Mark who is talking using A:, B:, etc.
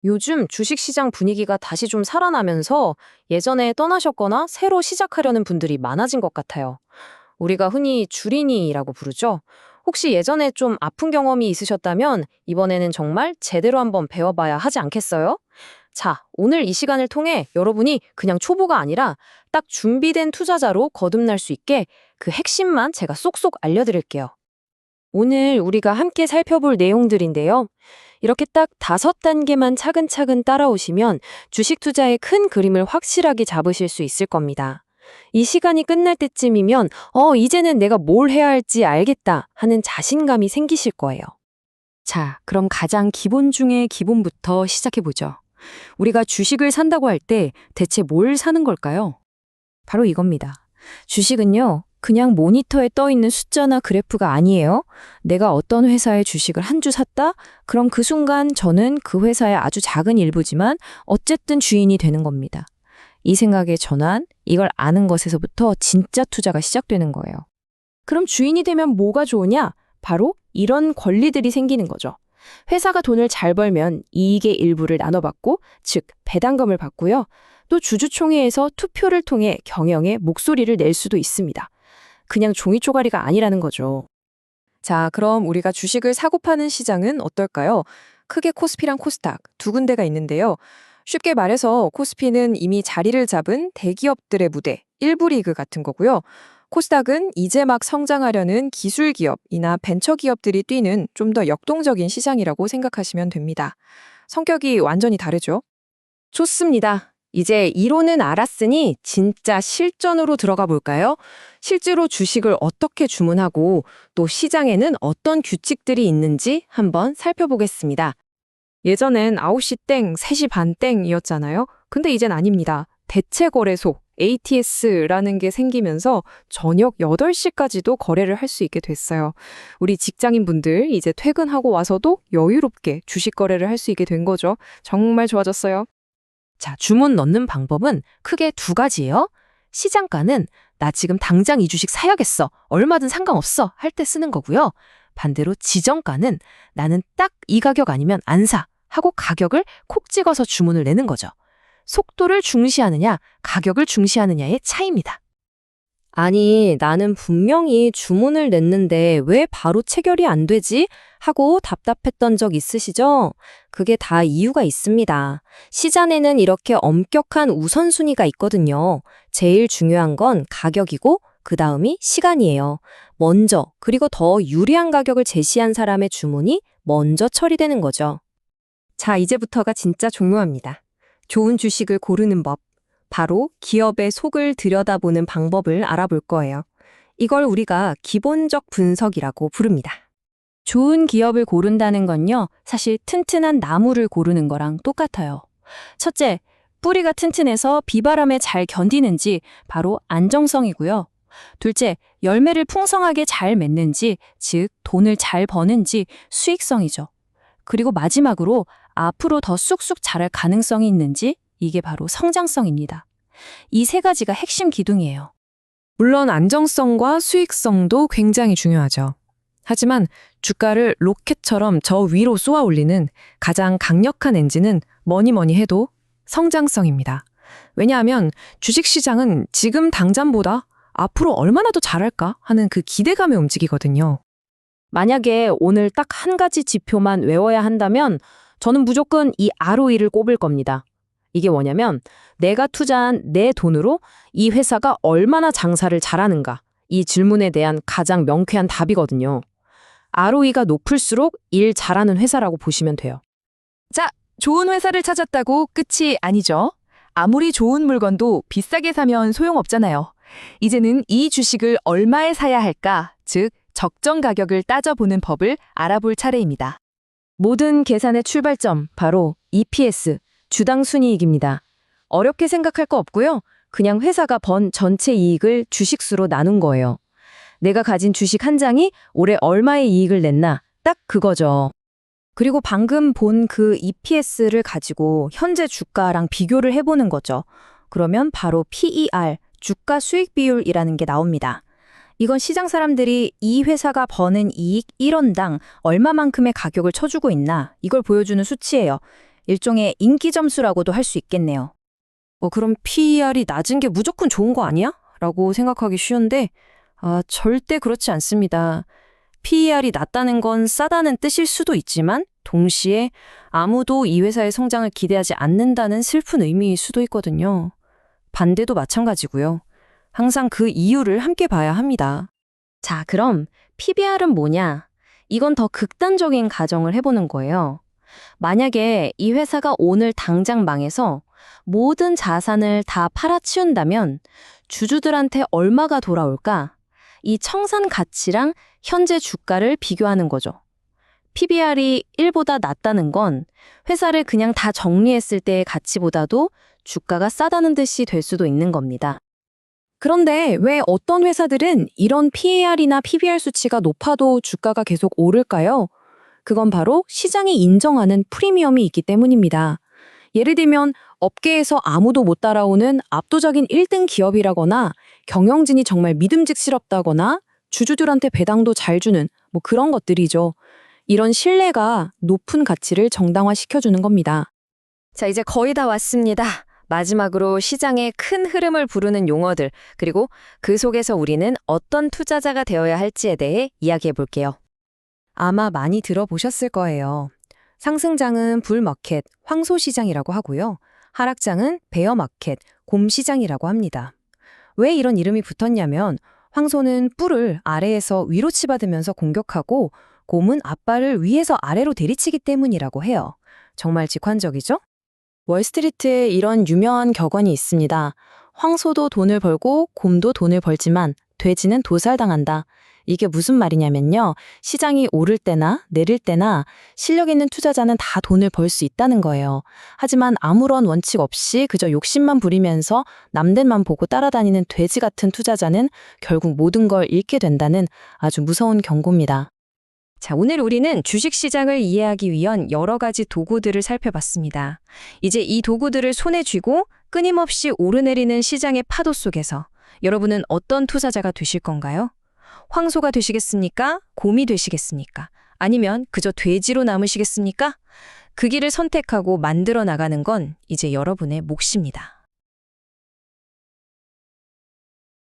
A: 요즘 주식시장 분위기가 다시 좀 살아나면서 예전에 떠나셨거나 새로 시작하려는 분들이 많아진 것 같아요. 우리가 흔히 주린이라고 부르죠. 혹시 예전에 좀 아픈 경험이 있으셨다면 이번에는 정말 제대로 한번 배워봐야 하지 않겠어요? 자, 오늘 이 시간을 통해 여러분이 그냥 초보가 아니라 딱 준비된 투자자로 거듭날 수 있게 그 핵심만 제가 쏙쏙 알려드릴게요. 오늘 우리가 함께 살펴볼 내용들인데요. 이렇게 딱 5단계만 차근차근 따라오시면 주식 투자의 큰 그림을 확실하게 잡으실 수 있을 겁니다. 이 시간이 끝날 때쯤이면 이제는 내가 뭘 해야 할지 알겠다 하는 자신감이 생기실 거예요. 자, 그럼 가장 기본 중에 기본부터 시작해보죠. 우리가 주식을 산다고 할 때 대체 뭘 사는 걸까요? 바로 이겁니다. 주식은요, 그냥 모니터에 떠 있는 숫자나 그래프가 아니에요. 내가 어떤 회사의 주식을 한 주 샀다? 그럼 그 순간 저는 그 회사의 아주 작은 일부지만 어쨌든 주인이 되는 겁니다. 이 생각의 전환, 이걸 아는 것에서부터 진짜 투자가 시작되는 거예요. 그럼 주인이 되면 뭐가 좋으냐? 바로 이런 권리들이 생기는 거죠. 회사가 돈을 잘 벌면 이익의 일부를 나눠받고, 즉 배당금을 받고요. 또 주주총회에서 투표를 통해 경영에 목소리를 낼 수도 있습니다. 그냥 종이 쪼가리가 아니라는 거죠. 자, 그럼 우리가 주식을 사고 파는 시장은 어떨까요? 크게 코스피랑 코스닥 두 군데가 있는데요. 쉽게 말해서 코스피는 이미 자리를 잡은 대기업들의 무대, 일부 리그 같은 거고요. 코스닥은 이제 막 성장하려는 기술 기업이나 벤처 기업들이 뛰는 좀 더 역동적인 시장이라고 생각하시면 됩니다. 성격이 완전히 다르죠? 좋습니다. 이제 이론은 알았으니 진짜 실전으로 들어가 볼까요? 실제로 주식을 어떻게 주문하고 또 시장에는 어떤 규칙들이 있는지 한번 살펴보겠습니다. 예전엔 9시 땡, 3시 반 땡이었잖아요. 근데 이젠 아닙니다. 대체거래소, ATS라는 게 생기면서 저녁 8시까지도 거래를 할 수 있게 됐어요. 우리 직장인분들 이제 퇴근하고 와서도 여유롭게 주식 거래를 할 수 있게 된 거죠. 정말 좋아졌어요. 자, 주문 넣는 방법은 크게 두 가지예요. 시장가는 나 지금 당장 이 주식 사야겠어. 얼마든 상관없어. 할 때 쓰는 거고요. 반대로 지정가는 나는 딱 이 가격 아니면 안 사. 하고 가격을 콕 찍어서 주문을 내는 거죠. 속도를 중시하느냐, 가격을 중시하느냐의 차이입니다. 아니, 나는 분명히 주문을 냈는데 왜 바로 체결이 안 되지? 하고 답답했던 적 있으시죠? 그게 다 이유가 있습니다. 시장에는 이렇게 엄격한 우선순위가 있거든요. 제일 중요한 건 가격이고 그 다음이 시간이에요. 먼저, 그리고 더 유리한 가격을 제시한 사람의 주문이 먼저 처리되는 거죠. 자, 이제부터가 진짜 중요합니다. 좋은 주식을 고르는 법. 바로 기업의 속을 들여다보는 방법을 알아볼 거예요. 이걸 우리가 기본적 분석이라고 부릅니다. 좋은 기업을 고른다는 건요, 사실 튼튼한 나무를 고르는 거랑 똑같아요. 첫째, 뿌리가 튼튼해서 비바람에 잘 견디는지 바로 안정성이고요. 둘째, 열매를 풍성하게 잘 맺는지, 즉 돈을 잘 버는지 수익성이죠. 그리고 마지막으로 앞으로 더 쑥쑥 자랄 가능성이 있는지, 이게 바로 성장성입니다. 이 세 가지가 핵심 기둥이에요. 물론 안정성과 수익성도 굉장히 중요하죠. 하지만 주가를 로켓처럼 저 위로 쏘아 올리는 가장 강력한 엔진은 뭐니 해도 성장성입니다. 왜냐하면 주식시장은 지금 당장보다 앞으로 얼마나 더 잘할까 하는 그 기대감에 움직이거든요. 만약에 오늘 딱 한 가지 지표만 외워야 한다면 저는 무조건 이 ROE를 꼽을 겁니다. 이게 뭐냐면 내가 투자한 내 돈으로 이 회사가 얼마나 장사를 잘하는가, 이 질문에 대한 가장 명쾌한 답이거든요. ROE가 높을수록 일 잘하는 회사라고 보시면 돼요.
B: 자, 좋은 회사를 찾았다고 끝이 아니죠. 아무리 좋은 물건도 비싸게 사면 소용없잖아요. 이제는 이 주식을 얼마에 사야 할까, 즉 적정 가격을 따져보는 법을 알아볼 차례입니다.
A: 모든 계산의 출발점, 바로 EPS, 주당 순이익입니다. 어렵게 생각할 거 없고요. 그냥 회사가 번 전체 이익을 주식수로 나눈 거예요. 내가 가진 주식 한 장이 올해 얼마의 이익을 냈나, 딱 그거죠. 그리고 방금 본 그 EPS를 가지고 현재 주가랑 비교를 해보는 거죠. 그러면 바로 PER, 주가 수익 비율이라는 게 나옵니다. 이건 시장 사람들이 이 회사가 버는 이익 1원당 얼마만큼의 가격을 쳐주고 있나, 이걸 보여주는 수치예요.
C: 일종의 인기 점수라고도 할 수 있겠네요.
A: 그럼 PER이 낮은 게 무조건 좋은 거 아니야? 라고 생각하기 쉬운데, 절대 그렇지 않습니다. PER이 낮다는 건 싸다는 뜻일 수도 있지만, 동시에 아무도 이 회사의 성장을 기대하지 않는다는 슬픈 의미일 수도 있거든요. 반대도 마찬가지고요. 항상 그 이유를 함께 봐야 합니다. 자, 그럼 PBR은 뭐냐? 이건 더 극단적인 가정을 해보는 거예요. 만약에 이 회사가 오늘 당장 망해서 모든 자산을 다 팔아치운다면 주주들한테 얼마가 돌아올까? 이 청산 가치랑 현재 주가를 비교하는 거죠. PBR이 1보다 낮다는 건 회사를 그냥 다 정리했을 때의 가치보다도 주가가 싸다는 뜻이 될 수도 있는 겁니다. 그런데 왜 어떤 회사들은 이런 PER이나 PBR 수치가 높아도 주가가 계속 오를까요? 그건 바로 시장이 인정하는 프리미엄이 있기 때문입니다. 예를 들면 업계에서 아무도 못 따라오는 압도적인 1등 기업이라거나 경영진이 정말 믿음직스럽다거나 주주들한테 배당도 잘 주는 그런 것들이죠. 이런 신뢰가 높은 가치를 정당화시켜주는 겁니다. 자, 이제 거의 다 왔습니다. 마지막으로 시장의 큰 흐름을 부르는 용어들, 그리고 그 속에서 우리는 어떤 투자자가 되어야 할지에 대해 이야기해 볼게요. 아마 많이 들어보셨을 거예요. 상승장은 불마켓, 황소시장이라고 하고요. 하락장은 베어마켓, 곰시장이라고 합니다. 왜 이런 이름이 붙었냐면 황소는 뿔을 아래에서 위로 치받으면서 공격하고 곰은 앞발을 위에서 아래로 내리치기 때문이라고 해요. 정말 직관적이죠? 월스트리트에 이런 유명한 격언이 있습니다. 황소도 돈을 벌고 곰도 돈을 벌지만 돼지는 도살당한다. 이게 무슨 말이냐면요. 시장이 오를 때나 내릴 때나 실력 있는 투자자는 다 돈을 벌 수 있다는 거예요. 하지만 아무런 원칙 없이 그저 욕심만 부리면서 남들만 보고 따라다니는 돼지 같은 투자자는 결국 모든 걸 잃게 된다는 아주 무서운 경고입니다. 자, 오늘 우리는 주식시장을 이해하기 위한 여러 가지 도구들을 살펴봤습니다. 이제 이 도구들을 손에 쥐고 끊임없이 오르내리는 시장의 파도 속에서 여러분은 어떤 투자자가 되실 건가요? 황소가 되시겠습니까? 곰이 되시겠습니까? 아니면 그저 돼지로 남으시겠습니까? 그 길을 선택하고 만들어 나가는 건 이제 여러분의 몫입니다.